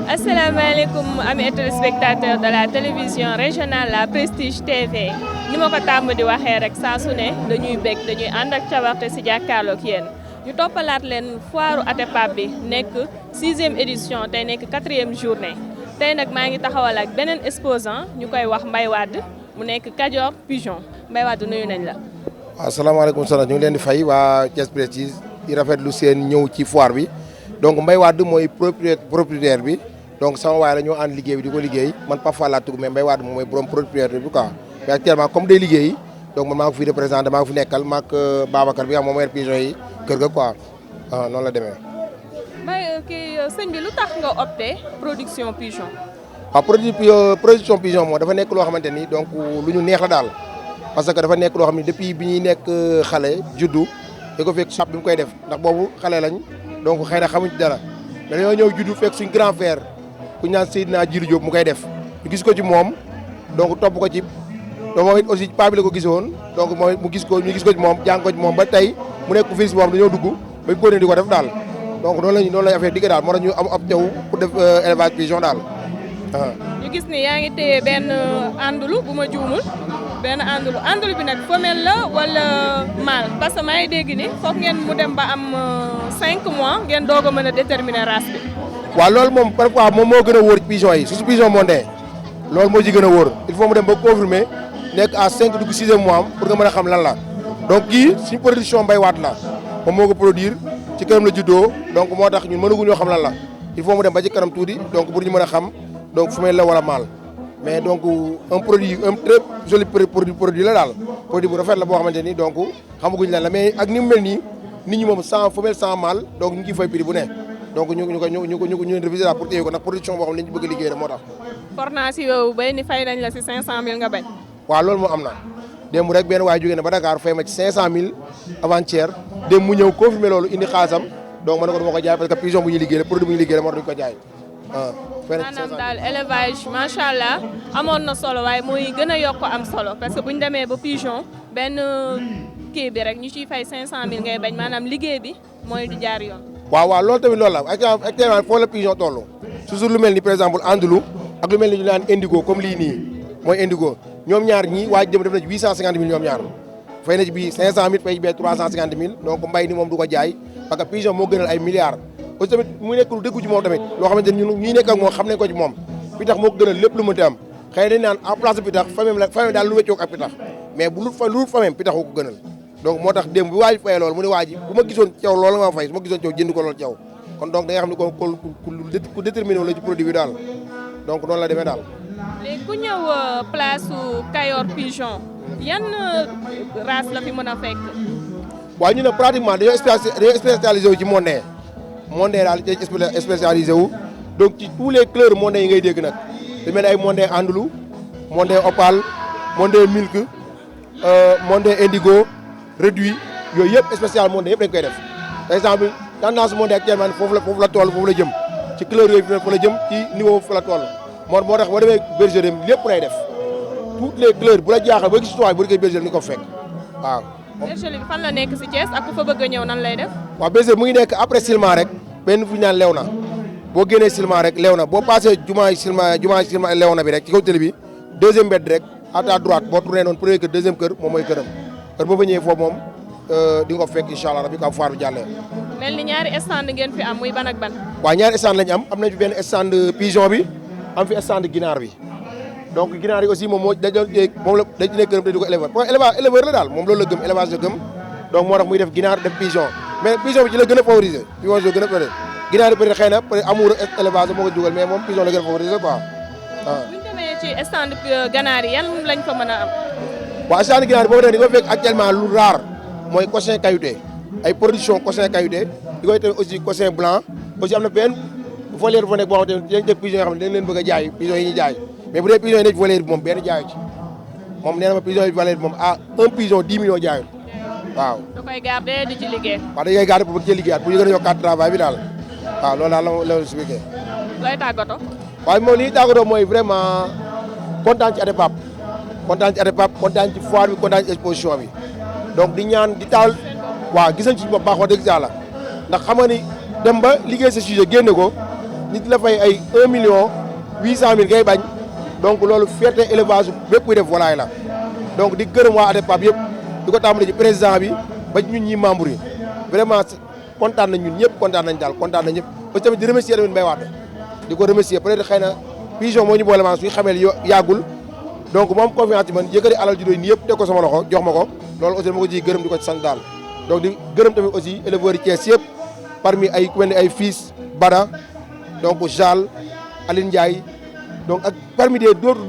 asalaamaaleykum amis téléspectateurs de la télévision régionale La Prestige TV ni ma ko tàmm di waxee rek saa su ne dañuy bég dañuy ànd ak cawarte si jàkkaarloog yéen ñu toppalaat leen foiru Atepa bi nekk 6e édition tey nekk 4e journée tey nag maa ngi taxawal ak beneen exposant ñu koy wax Mbaye Wade mu nekk Kajoor Pigeon Mbaye Wade nuyu nañ la. waaw asalaamaaleykum soxna ñu ngi leen di fay waa Thiès Prestige di rafetlu seen ñëw ci foire bi donc Mbaye Wade mooy propriétaire bi donc sama waay la ñoo ànd liggéey bi di ko liggéey man parfois laa tugg mais Mbaye Wade moom mooy borom propriétaire bi quoi mais actuellement comme day liggéey donc man maa ngi fi représenté maa ngi fi nekkal maak Babacar bi nga xam moom mooy pigeon yi kër ga quoi noonu la demee. Mbaye kii sëñ bi lu tax nga opté production pigeon. waaw production pigeon moom dafa nekk loo xamante ni donc lu ñu neex la daal parce que dafa nekk loo xam ne depuis bi ñuy nekk xale juddu da ko fekk sap bi mu koy def ndax boobu xale lañ donc xëy na xamuñ ci dara mais dañoo ñëw juddu fekk suñ grand frère ku ñu naan Seydina Djilou Diop mu koy def ñu gis ko ci moom donc topp ko ci donc moom it aussi paa bi la ko gisoon donc moom mu gis ko ñu gis ko ci moom jàng ko ci moom ba tey mu nekk fils boo xam dañoo dugg ba ko ne di ko def daal donc noonu lañ affaire digg daal moo tax ñu am opté wu pour def élevage pigeon daal ñu gis ni yaa ngi téye benn àndulu bu ma juumul benn àndulu bi nag femelle la wala mâle parce que maa ngi dégg ni foog ngeen mu dem ba am 5 mois ngeen doog a mën a déterminer race bi. waaw loolu moom parfois moom moo gën a wóor ci pigeon yi surtout pigeon mondain loolu moo ci gën a wóor il faut mu dem ba confirmer nekk à 5 dugg 6e mois pour nga mën a xam lan la donc kii suñu production Mbaye Wade la moom moo ko produire ci këram la juddoo donc moo tax ñun mënaguñoo xam lan la il faut mu dem ba ci kanam tuuti donc pour ñu mën a xam donc femelle la wala mâle mais donc un très joli produit la daal produit bu rafet la boo xamante ni donc xamaguñ lan la mais ak ni mu mel nii nit ñi moom sans femelle sans mâle donc ñu ngi fay prix bu ne donc ñu réviser la pour téye ko ndax production boo xam ne li ñu bëgg a liggéey rek moo tax. forna si yow bay ni fay nañ la si 500000 nga bañ. waaw loolu moo am na démb rek benn waay jógee na ba Dakar fay ma ci 500000 avant-hier démb mu ñëw confirmer loolu indi xaasam donc ma ne ko dama ko jaay parce que pigeon bu ñuy liggéey la produit bu ñuy liggéey la moo tax duñ ko jaay maanaam daal élevage macha allah amoon na solo waaye muy gën a yokk am solo parce que bu ñu demee ba pigeon benn kii bi rek ñu ciy fay 500000 ngay bañ maanaam liggéey bi mooy di jaar yoon. waaw loolu tamit loolu la actuellement foo la pigeon toll toujours lu mel ni par exemple andulu ak lu mel ni ñu naan indigo comme lii nii mooy indigo ñoom ñaar ñii waa jëm def na ci 850000 ñoom ñaar fay na ci bii 500000 fay ci bee 350000 donc mbay ni moom du ko jaay parce que pigeon moo gënal ay milliards. aussi tamit mu nekk lu dëggu ci moom tamit loo xamante ni ñun ñuy nekk ak moom xam nañ ko ci moom pitax moo ko gënal lépp lu mënti am xëy dañ naan en place de pitax famille daal lu weccoog ak pitax mais bu lu famille pitax ko gënal donc moo tax démb bi waa ji fayee loolu mu ne waa ji bu ma gisoon caw loolu nga ma fay su ma gisoon caw jënd ko loolu caw kon donc da nga xam ne ku déterminé wu la ci produit bi daal donc noonu la demee daal. léegi ku ñëw place su Kayor Pigeon yan race la fi mën a fekk. waaw ñu ne pratiquement dañoo spécialisé wu ci mondain daal ci spécialisé wu donc ci tous les couleurs mondain yi ngay dégg nag lu mel ne ay mondain andulu mondain opale mondain milk mondain indigo réduit yooyu yëpp spécial mondain yëpp dañ koy def par exemple tendance mondain actuellement foofu la toll foofu la jëm ci couleur yooyu fa la jëm ci niveau fa la toll moo tax boo demee bergerie lépp lay def toutes les couleurs bu la jaaxal boo gis bu dee bergerie ni ko fekk waaw. bergerie bi fan la nekk si Thiès ak ku fa bëgg a ñëw nan lay def. waaw bergerie mu ngi nekk après Silema rek benn fu ñu naan Léona boo génnee Silema rek Léona boo passé jumaa Silema Léona bi rek ci kaw télé bi deuxième bed rek à ta droite boo tourné noonu premier kër deuxième kër moom mooy këram kër boo fa ñëwee foofu moom di nga ko fekk incha allah rabi ka foire bi jàllee. mel ni ñaari stand ngeen fi am muy ban ak ban. waaw ñaari stand lañ am nañ fi benn stand pigeon bi am fi stand ginaar bi donc ginaar yi aussi moom moo dañoo moom la dañ ci nekk këram te di ko éleveur parce que éleveur la daal moom loolu la gëm élevage la gëm donc moo tax muy def ginaar def pigeon mais pigeon bi ci la gën a favoriser pigeon bi gën a favoriser ginaar yi peut-être xëy na peut-être amour élevage moo ko dugal mais moom pigeon la gën a favoriser quoi waaw. bu ñu demee ci stand ganaar yi yan lañ fa mën a am. waaw stand ginaar yi boobu nag di ko fekk actuellement lu rare mooy cochin caillouté ay production cochin caillouté di koy tamit aussi cochin blanc aussi am na benn volière bu fa nekk boo xamante ne dañ teg pigeon yoo xam ne dañ leen bëgg a jaay pigeon yi ñuy jaay mais bu dee pigeon yi nekk volière bi moom benn jaayu ci moom nee na ma pigeon yi volière bi moom ah un pigeon 10 millions jaayul waaw. da koy garder di ci liggéey. waaw dañ koy garder pour bëgg cee liggéeyaat pour ñu gën a yokkaat travail bi daal waaw loolu daal la expliqué. looy tàggatoo. waaye moom li ñuy tàggatoo mooy vraiment kontaan ci Atepa kontaan ci foire bi kontaan ci exposition bi donc di ñaan di taal waaw gis nañ ci bopp baax wax dëgg yàlla ndax xam nga ni dem ba liggéey sa sujet génne ko nit la fay ay 1 million 800 000 ngay bañ donc loolu fierté élevage bépp kuy def volaille la donc di gërëm waa ADEPAP yëpp di ko tàmbali ci président bi ba ñun ñi membres yi vraiment kontaan nañ ñun ñëpp kontaan nañ daal kontaan nañ ñëpp aussi tamit di remercier tamit Mbaye Wade di ko remercier peut-être xëy na pigeon moo ñu boole maanaam suñu xamee yàggul donc moom confiance ci man yëkkati alal ji doy nii yëpp teg ko sama loxo jox ma ko loolu aussi dama ko ciy gërëm di ko ci sant daal donc di gërëm tamit aussi éleveurs yi Thiès yëpp parmi ay ku mel ni ay fils Bada donc Jal Aline Ndiaye donc ak parmi des d'autres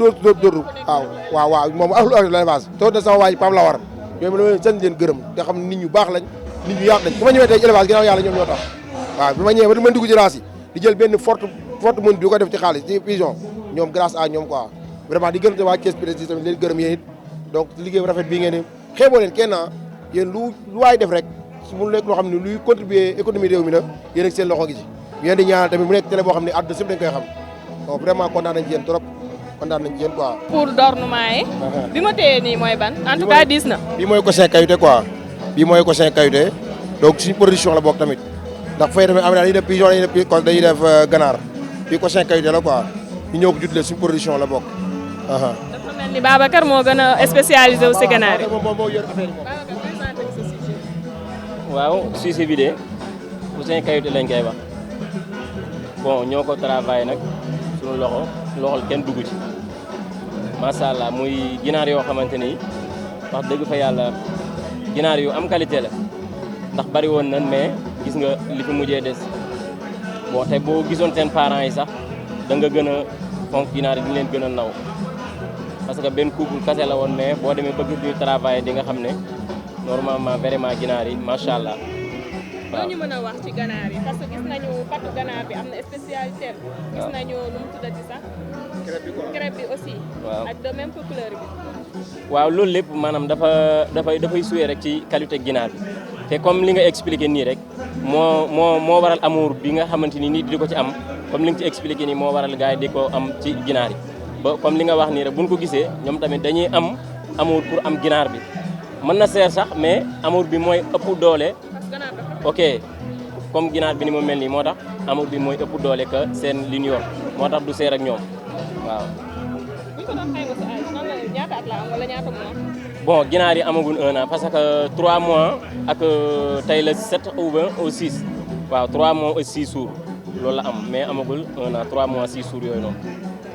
waaw moom ahlu élevage te na sama waa ji Pam la war ñoom la leen sant leen gërëm te xam nit ñu baax lañ nit ñu yaatu lañ bi ma ñëwee tey élevage ginnaaw yàlla ñoom ñoo tax waaw bi ma ñëwee ba mën dugg ci race yi di jël benn forte mën di ko def ci xaalis ci pigeon ñoom grâce à ñoom quoi vraiment di gërëm te waa Thiès Prestige tamit leen gërëm yéen it donc liggéey bu rafet bii ngeen ni xeeboo leen kenn yéen lu waay def rek su mu nekk loo xam ne luy contribuer économie réew mi la yéen ak seen loxo gi ci yéen di ñaanal tamit mu nekk télé boo xam ne àdduna sëpp dañ koy xam donc vraiment kontaan nañ ci yéen trop kontaan nañ ci yéen quoi. pour d'ornement yi. bi ma téye nii mooy ban en tout cas diis na. bii mooy cochin kayité quoi bii mooy cochin kayité donc suñu production la bokk tamit ndax fay tamit am na dañuy def pigeon dañuy def ganaar bii cochin kayité la quoi ñu ñëw ko juddle suñu production la bokk. dafa mel ni Babacar moo gën a spécialisé wu si ganaar yi. moo yor affaire yi waaw sujet bi de cochin kayité lañ koy wax bon ñoo ko travaillé nag suñu loxol kenn dugg ci macha allah muy ginaar yoo xamante ni wax dëgg fa yàlla ginaar yu am qualité la ndax bari woon nan mais gis nga li fi mujjee des bon tey boo gisoon seen parents yi sax da nga gën a fonk ginaar yi di leen gën a naw parce que benn couple kase la woon mais boo demee bëgg ñuy travaillé di nga xam ne normalement vraiment ginaar yi macha allah. waaw ñu mën a wax ci ganaar yi parce que gis nañu patu ganaar bi am na spécialité. gis nañu nu mu tuddati sax. crêpe bi aussi. waaw ak de même que couleur bi. waaw loolu lépp maanaam dafay suyee rek ci qualité ginaar bi te comme li nga expliqué nii rek moo waral amour bi nga xamante ni nit di ko ci am comme li nga ci expliqué nii moo waral gars yi di ko am ci ginaar yi ba comme li nga wax nii rek buñ ko gisee ñoom tamit dañuy am amour pour am ginaar bi mën na seer sax mais amour bi mooy ëpp doole. ok comme ginaar bi ni mu mel nii moo tax amour bi mooy ëpp doole que seen li ñu yor moo tax du seer ak ñoom waaw. bu ñu ko doon xayma si âge nan la ñaata at la am wala ñaata mois. bon ginaar yi amagul 1 an parce que 3 mois ak tey la 7 ou 20 ou 6 waaw 3 mois et 6 jours loolu la am mais amagul 1 an 3 mois 6 jours yooyu noonu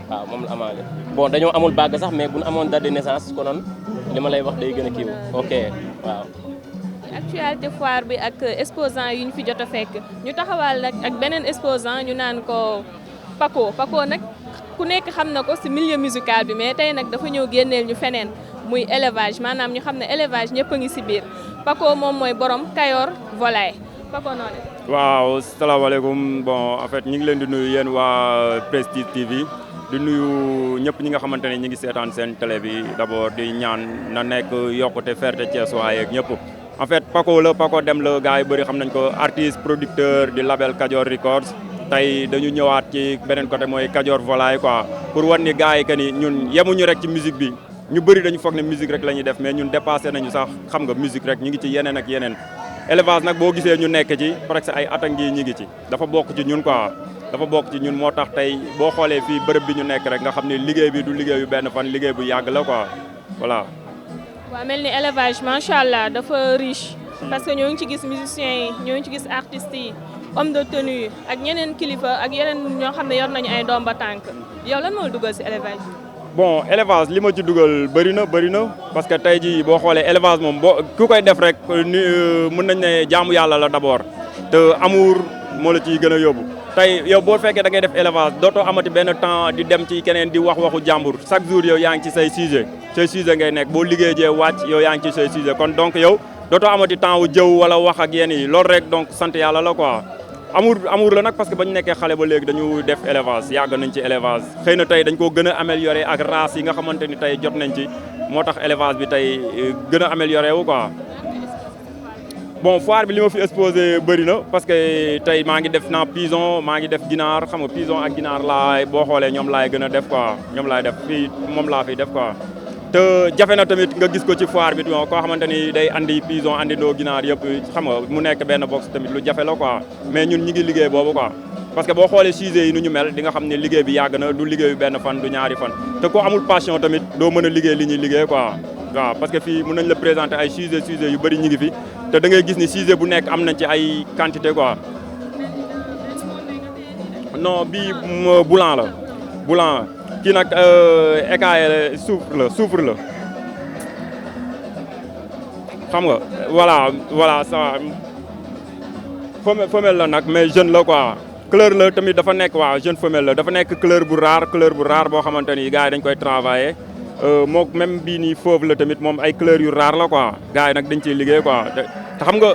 waaw moom la amaale. bon dañoo amul bàgg sax mais bu ñu amoon date de naissance konoon li ma lay wax day gën a kiiw ok waaw. actualité foire bi ak exposant yi ñu fi jot a fekk ñu taxawal nag ak beneen exposant ñu naan ko Paco nag ku nekk xam na ko ci milieu musical bi mais tey nag dafa ñëw génneel ñu feneen muy élevage maanaam ñu xam ne élevage ñëpp a ngi ci biir Paco moom mooy borom Kayor volaille Paco noonu. waaw salaamaaleykum bon en fait ñu ngi leen di nuyu yéen waa Prestige TV di nuyu ñëpp ñi nga xamante ne ñi ngi seetaan seen télé bi d'abord di ñaan na nekk yokkute fierté Thiès waaye ak ñëpp. en fait Paco dem la gars yi bëri xam nañ ko artiste producteur du label Kajoor Records tey dañu ñëwaat ci beneen côté mooy Kajoor volaille quoi pour wan ni gars yi que ni ñun yemuñu rek ci musique bi ñu bëri dañu foog ne musique rek la ñuy def mais ñun dépassé nañu sax xam nga musique rek ñu ngi ci yeneen ak yeneen élevage nag boo gisee ñu nekk ci presque ay at a ngi ñi ngi ci dafa bokk ci ñun quoi dafa bokk ci ñun moo tax tey boo xoolee fii bërëb bi ñu nekk rek nga xam ne liggéey bi du liggéeyu benn fan liggéey bu yàgg la quoi voilà. waaw mel ni élevage macha allah dafa riche parce que ñoo ngi ci gis musiciens yi ñoo ngi ci gis artistes yi homme de tenue ak ñeneen kilifa ak yeneen ñoo xam ne yor nañu ay doom ba tànk yow lan moo dugal ci élevage. bon élevage li ma ci dugal bëri na parce que tey jii boo xoolee élevage moom boo ku koy def rek mën nañ ne jaamu yàlla la d'abord te amour moo la ciy gën a yóbbu. tey yow boo fekkee da ngay def élevage dootoo amati benn temps di dem ci keneen di waxu jàmbur chaque jour yow yaa ngi ci say sujet ngay nekk boo liggéey jee wàcc yow yaa ngi ci say sujet kon donc yow dootoo amati temps wu jëw wala wax ak yéen yi loolu rek donc sant yàlla la quoi. amour la nag parce que bañ nekkee xale ba léegi dañu def élevage yàgg nañ ci élevage xëy na tey dañ koo gën a amélioré ak race yi nga xamante ni tey jot nañ ci moo tax élevage bi tey gën a amélioré wu quoi. bon foire bi li ma fi exposé bëri na parce que tey maa ngi def naa pigeon maa ngi def ginaar xam nga pigeon ak ginaar laay boo xoolee ñoom laay gën a def quoi ñoom laay def fii moom laa fi def quoi. te jafe na tamit nga gis ko ci foire bi koo xamante ni day andi pigeon andi ndoo ginaar yëpp xam nga mu nekk benn box tamit lu jafe la quoi mais ñun ñi ngi liggéey boobu quoi parce que boo xoolee sujet yi nu ñu mel di nga xam ne liggéey bi yàgg na du liggéeyu benn fan du ñaari fan te ko amul passion tamit doo mën a liggéey li ñuy liggéey quoi waaw parce que fii mën nañ la présenter ay sujet yu bëri ñu ngi fi te da ngay gis ni sujet bu nekk am nañ ci ay quantité quoi non bii boulan la boulan kii nag écaillé soufre la xam nga voilà ça femelle la nag mais jeune la quoi couleur la tamit dafa nekk waaw jeune femelle la dafa nekk couleur bu rare boo xamante ni gars yi dañ koy travailler moom même bii nii fauve la tamit moom ay couleur yu rare la quoi gars yi nag dañ ciy liggéey quoi te xam nga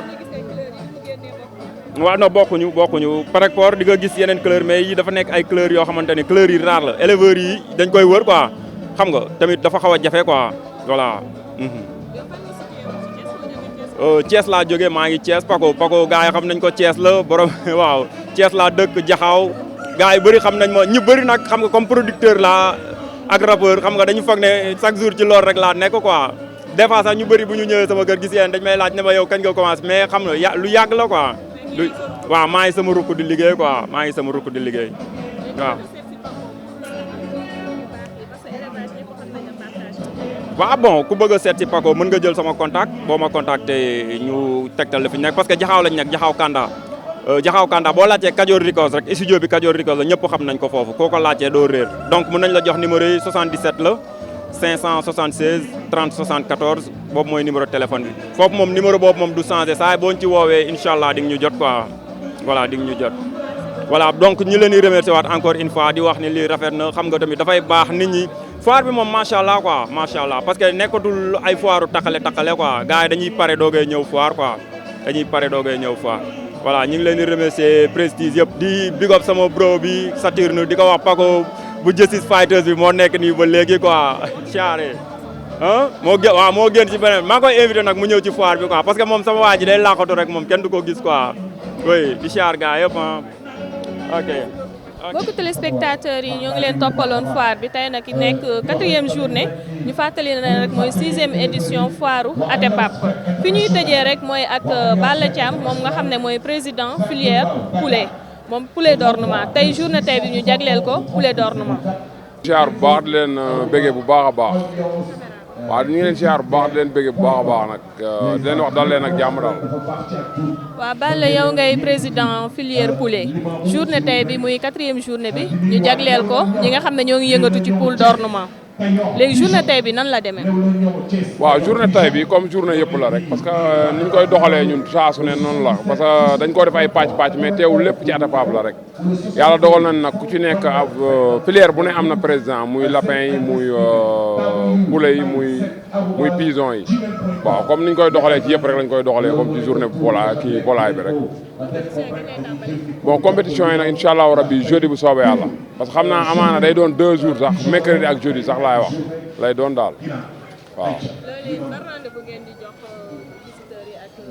waaw non bokkuñu par rapport di nga gis yeneen couleur mais yi dafa nekk ay couleur yoo xamante ni couleur yi rare la éleveurs yi dañ koy wër quoi xam nga tamit dafa xaw a jafe quoi voilà. Thiès laa jógee maa ngi Thiès Paco gars yi xam nañ ko Thiès la borom waaw Thiès laa dëkk Jaxaaw gars yi bëri xam nañ ma ñu bëri nag xam nga comme producteur laa ak rappeur xam nga dañu foog ne chaque jour ci loolu rek laa nekk quoi des fois sax ñu bëri bu ñu ñëwee sama kër gis yéen dañ may laaj ne ma yow kañ nga commencé mais xam nga lu yàgg la quoi waaw maa ngi sama rukk di liggéey quoi maa ngi sama rukk di liggéey waaw. waaw bon ku bëgg a seet si Paco mën nga jël sama contact boo ma contacté ñu tegtal la fi nekk parce que jaxaaw lañ nekk jaxaaw Kanda boo laajtee Kajoor Records rek studio bi Kajoor Records la ñëpp xam nañ ko foofu koo ko laajtee doo réer donc mën nañ la jox numéro yi 77 la 576 30 74 boobu mooy numéro téléphone bi foofu moom numéro boobu moom du changé saa boo ñu ci woowee incha allah di nga ñu jot quoi voilà di nga ñu jot voilà donc ñu leen di remercier waat encore une fois di wax ni lii rafet na xam nga tamit dafay baax nit ñi foire bi moom macha allah quoi macha allah parce que nekkatul ay foire takkale quoi gars yi dañuy pare doogay ñëw foire quoi dañuy pare doogay ñëw foire voilà ñu ngi leen di remercier Prestige yëpp di big up sama bro bi Saturne di ko wax Paco bu Justice Fighters bi moo nekk nii ba léegi quoi charré ah moo génn ci beneen maa ngi koy invité nag mu ñëw ci foire bi quoi parce que moom sama waa ji day laqatu rek moom kenn du ko gis quoi oui di char gars yëpp ok. mbokku téléspectateurs yi ñoo ngi leen toppaloon foire bi tey nag nekk 4e journée ñu fàttali ne rek mooy 6e édition foire Atepape fi ñuy tëjee rek mooy ak Balla Thiam moom nga xam ne mooy président filière poulet moom poulet d'ornement tey journée tey bi ñu jagleel ko poulet d'ornement. siyaar bu baax di leen béggee bu baax a baax waaw ñu ngi leen siyaar bu baax di leen béggee bu baax a baax nag di leen wax dal leen ak jàmm daal. waaw Balla yow ngay président filière poulet journée tey bi muy 4e journée bi ñu jagleel ko ñi nga xam ne ñoo ngi yëngatu ci poule d'ornement léegi journée tey bi nan la demee. waaw journée tey bi comme journée yëpp la rek parce que ni ñu koy doxalee ñun saa su ne noonu la parce que dañ ko def ay pàcc mais teewul lépp ci Atepape la rek yàlla dogal nañ nag ku ci nekk filière bu ne am na président muy lapin yi muy poulet yi muy pigeon yi waaw comme ni ñu koy doxalee ci yëpp rek lañ koy doxalee comme ci journée volaille bi rek. bon compétition yi nag incha allahu rabbi jeudi bu soobee yàlla parce que xam naa amaana day doon 2 jours sax mercredi ak jeudi sax laay wax lay doon daal waaw.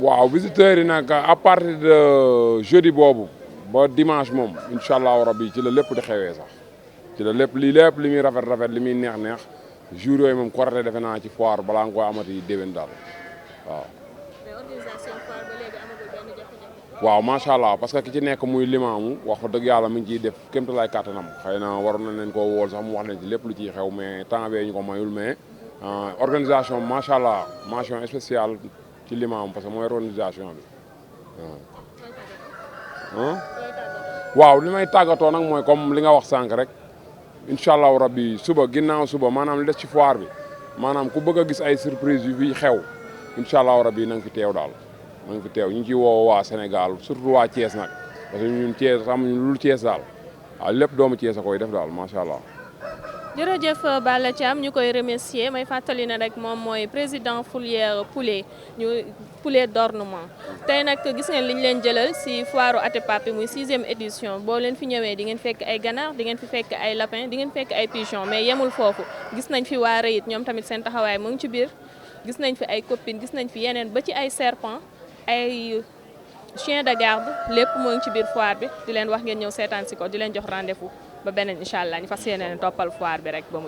waaw visiteurs yi nag à partir de jeudi boobu ba dimanche moom incha allahu rabbi ci la lépp di xewee sax ci la lépp li muy rafet li muy neex jour yooyu moom korité defe naa ci foire balaa nga koy amati déwén daal waaw. waaw macha allah parce que ki ci nekk muy limaamu wax dëgg yàlla mi ngi ciy def kéemtalaay kàttanam xëy na waroon nañ leen koo wool sax mu wax leen ci lépp lu ciy xew mais temps bee ñu ko mayul mais organisation macha allah mention spéciale ci limaamu parce que mooy organisation bi waaw li may tàggatoo nag mooy comme li nga wax sànq rek incha allahu rabbi suba ginnaaw suba maanaam li des ci foire bi maanaam ku bëgg a gis ay surprise yu fi xew incha allahu rabbi na nga fi teew daal. ma ngi fi teew ñu ngi ciy woo waa Sénégal surtout waa Thiès nag parce que ñun Thiès amuñu lu Thiès daal waaw lépp doomu Thiès a koy def daal macha allah. jërëjëf Balla Thiam ñu koy remercier may fàttali ne rek moom mooy président filière poulet d'ornement tey nag gis ngeen li ñu leen jëlal si foire Atepape muy 6e édition boo leen fi ñëwee di ngeen fekk ay ganaar di ngeen fi fekk ay lapin di ngeen fekk ay pigeon mais yemul foofu gis nañ fi waa Reit ñoom tamit seen taxawaay mu ngi ci biir gis nañ fi ay copines gis nañ fi yeneen ba ci ay serpent ay chien de garde lépp moo ngi ci biir foire bi di leen wax ngeen ñëw seetaan si ko di leen jox rendez-vous ba beneen incha allah ñu fas yéene toppal foire bi rek ba mu